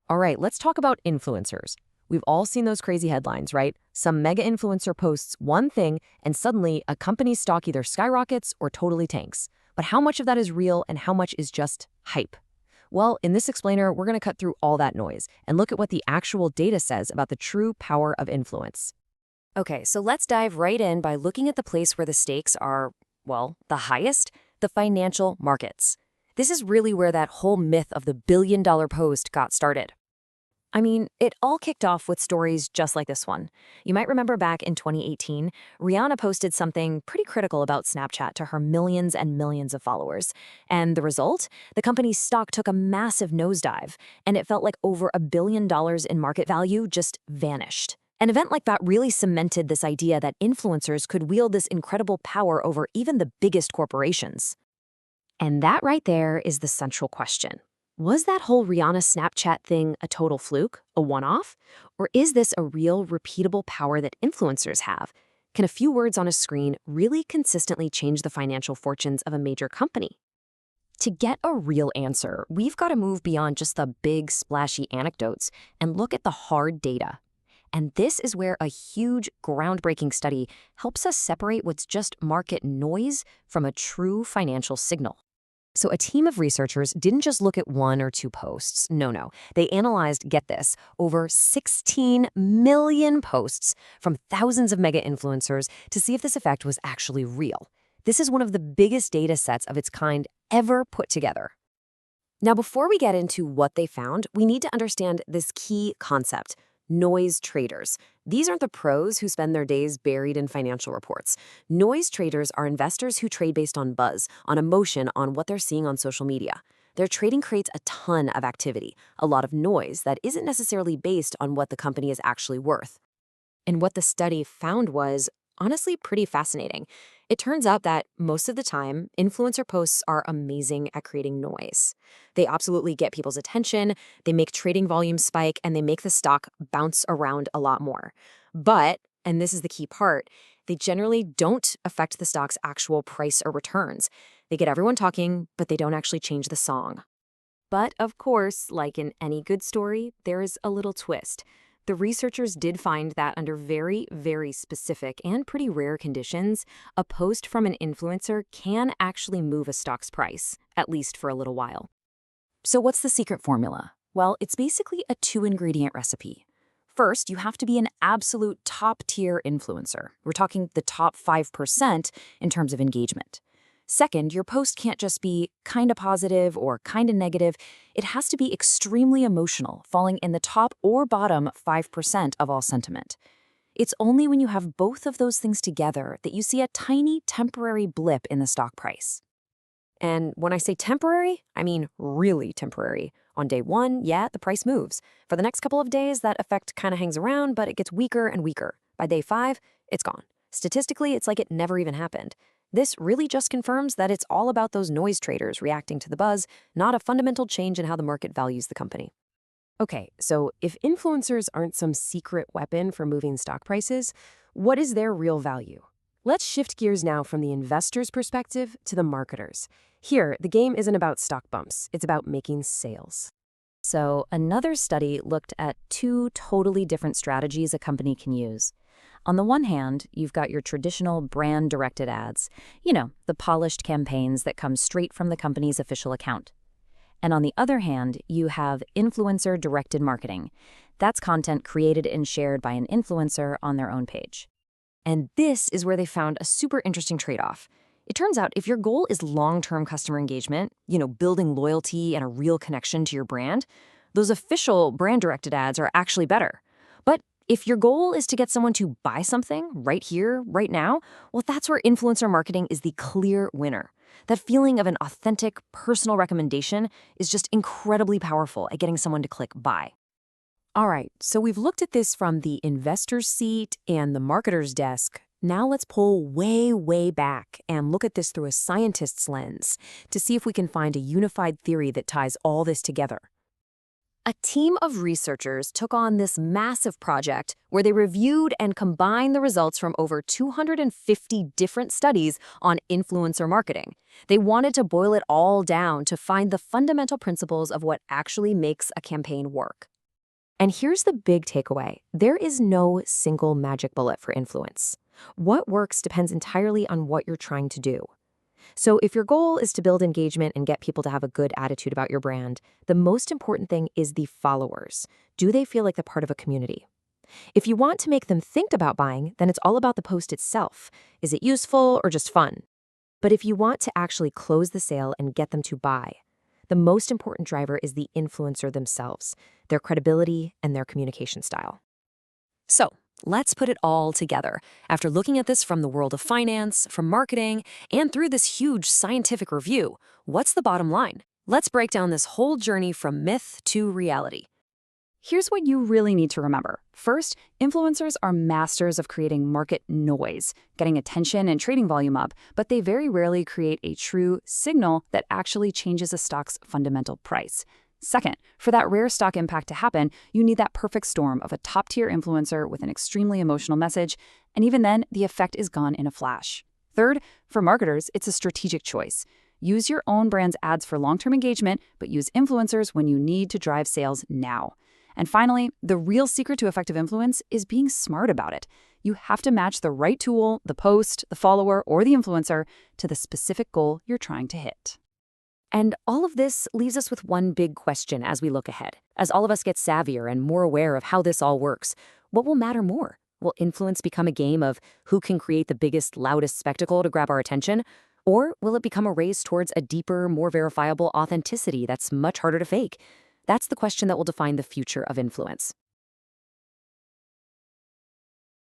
All right, let's talk about influencers. We've all seen those crazy headlines, right? Some mega influencer posts one thing, and suddenly a company's stock either skyrockets or totally tanks. But how much of that is real and how much is just hype? Well, in this explainer, we're going to cut through all that noise and look at what the actual data says about the true power of influence. Okay, so let's dive right in by looking at the place where the stakes are, well, the highest, the financial markets. This is really where that whole myth of the billion-dollar post got started. I mean, it all kicked off with stories just like this one. You might remember back in 2018, Rihanna posted something pretty critical about Snapchat to her millions and millions of followers. And the result? The company's stock took a massive nosedive, and it felt like over $1 billion in market value just vanished. An event like that really cemented this idea that influencers could wield this incredible power over even the biggest corporations. And that right there is the central question. Was that whole Rihanna Snapchat thing a total fluke, a one-off? Or is this a real, repeatable power that influencers have? Can a few words on a screen really consistently change the financial fortunes of a major company? To get a real answer, we've got to move beyond just the big, splashy anecdotes and look at the hard data. And this is where a huge, groundbreaking study helps us separate what's just market noise from a true financial signal. So a team of researchers didn't just look at one or two posts. No. They analyzed, get this, over 16 million posts from thousands of mega influencers to see if this effect was actually real. This is one of the biggest data sets of its kind ever put together. Now, before we get into what they found, we need to understand this key concept: noise traders. These aren't the pros who spend their days buried in financial reports. Noise traders are investors who trade based on buzz, on emotion, on what they're seeing on social media. Their trading creates a ton of activity, a lot of noise that isn't necessarily based on what the company is actually worth. And what the study found was, honestly, pretty fascinating. It turns out that most of the time, influencer posts are amazing at creating noise. They absolutely get people's attention, they make trading volume spike, and they make the stock bounce around a lot more. But, and this is the key part, they generally don't affect the stock's actual price or returns. They get everyone talking, but they don't actually change the song. But of course, like in any good story, there is a little twist. The researchers did find that under very, very specific and pretty rare conditions, a post from an influencer can actually move a stock's price, at least for a little while. So what's the secret formula? Well, it's basically a two-ingredient recipe. First, you have to be an absolute top-tier influencer. We're talking the top 5% in terms of engagement. Second, your post can't just be kinda positive or kinda negative. It has to be extremely emotional, falling in the top or bottom 5% of all sentiment. It's only when you have both of those things together that you see a tiny temporary blip in the stock price. And when I say temporary, I mean really temporary. On day one, yeah, the price moves. For the next couple of days, that effect kinda hangs around, but it gets weaker and weaker. By day 5, it's gone. Statistically, it's like it never even happened. This really just confirms that it's all about those noise traders reacting to the buzz, not a fundamental change in how the market values the company. Okay, so if influencers aren't some secret weapon for moving stock prices, what is their real value? Let's shift gears now from the investor's perspective to the marketer's. Here, the game isn't about stock bumps, it's about making sales. So another study looked at two totally different strategies a company can use. On the one hand, you've got your traditional brand-directed ads, the polished campaigns that come straight from the company's official account. And on the other hand, you have influencer-directed marketing. That's content created and shared by an influencer on their own page. And this is where they found a super interesting trade-off. It turns out if your goal is long-term customer engagement, building loyalty and a real connection to your brand, those official brand-directed ads are actually better. But if your goal is to get someone to buy something right here, right now, well, that's where influencer marketing is the clear winner. That feeling of an authentic, personal recommendation is just incredibly powerful at getting someone to click buy. All right, so we've looked at this from the investor's seat and the marketer's desk. Now let's pull way, way back and look at this through a scientist's lens to see if we can find a unified theory that ties all this together. A team of researchers took on this massive project where they reviewed and combined the results from over 250 different studies on influencer marketing. They wanted to boil it all down to find the fundamental principles of what actually makes a campaign work. And here's the big takeaway. There is no single magic bullet for influence. What works depends entirely on what you're trying to do. So if your goal is to build engagement and get people to have a good attitude about your brand, the most important thing is the followers. Do they feel like they're part of a community? If you want to make them think about buying, then it's all about the post itself. Is it useful or just fun? But if you want to actually close the sale and get them to buy, the most important driver is the influencer themselves, their credibility and their communication style. So, let's put it all together. After looking at this from the world of finance, from marketing, and through this huge scientific review, what's the bottom line? Let's break down this whole journey from myth to reality. Here's what you really need to remember. First, influencers are masters of creating market noise, getting attention and trading volume up, but they very rarely create a true signal that actually changes a stock's fundamental price. Second, for that rare stock impact to happen, you need that perfect storm of a top-tier influencer with an extremely emotional message, and even then, the effect is gone in a flash. Third, for marketers, it's a strategic choice. Use your own brand's ads for long-term engagement, but use influencers when you need to drive sales now. And finally, the real secret to effective influence is being smart about it. You have to match the right tool, the post, the follower, or the influencer to the specific goal you're trying to hit. And all of this leaves us with one big question as we look ahead. As all of us get savvier and more aware of how this all works, what will matter more? Will influence become a game of who can create the biggest, loudest spectacle to grab our attention? Or will it become a race towards a deeper, more verifiable authenticity that's much harder to fake? That's the question that will define the future of influence.